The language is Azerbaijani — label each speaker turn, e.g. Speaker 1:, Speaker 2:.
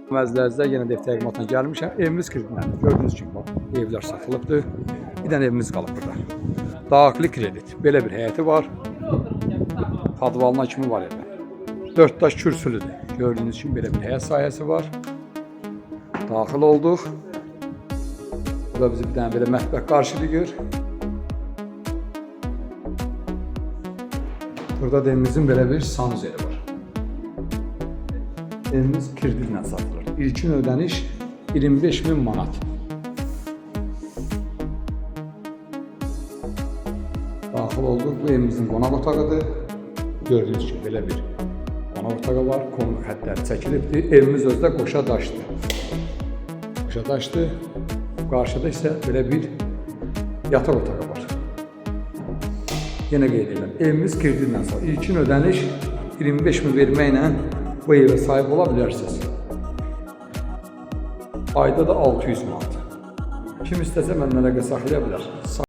Speaker 1: Məzlərinizdə yenə də təqdimatla gəlmişəm. Evimiz kreditləndi. Gördüyünüz kimi bax, evlər satılıbdır. Bir dənə evimiz qalıb burada. Daxili kredit. Belə bir həyəti var. Padvalına kimi var evdə. 4 daş kürsülüdür. Gördüyünüz kimi belə bir həyət sahəsi var. Daxil olduq. Burada bizi bir dənə belə mətbəx qarşılayır. Burada da evimizin belə bir sanuzeli var. Evimiz kreditlə satılır. İlkin ödəniş 25.000 manat. Daxil olduq. Bu evimizin qonaq otağıdır. Gördüyünüz kimi belə bir qonaq otağı var. Konur xəttləri çəkilibdir. Evimiz özdə qoşa daşdır. Qoşa daşdır. Qarşıda isə belə bir yataq otağı var. Yenə qeyd edirəm. Evimiz kreditlə satılır. İlkin ödəniş 25.000 verməklə bu evə sahib ola bilərsiniz. Ayda da 600 manat. Kim istəsə mənimlə əlaqə saxlaya bilər.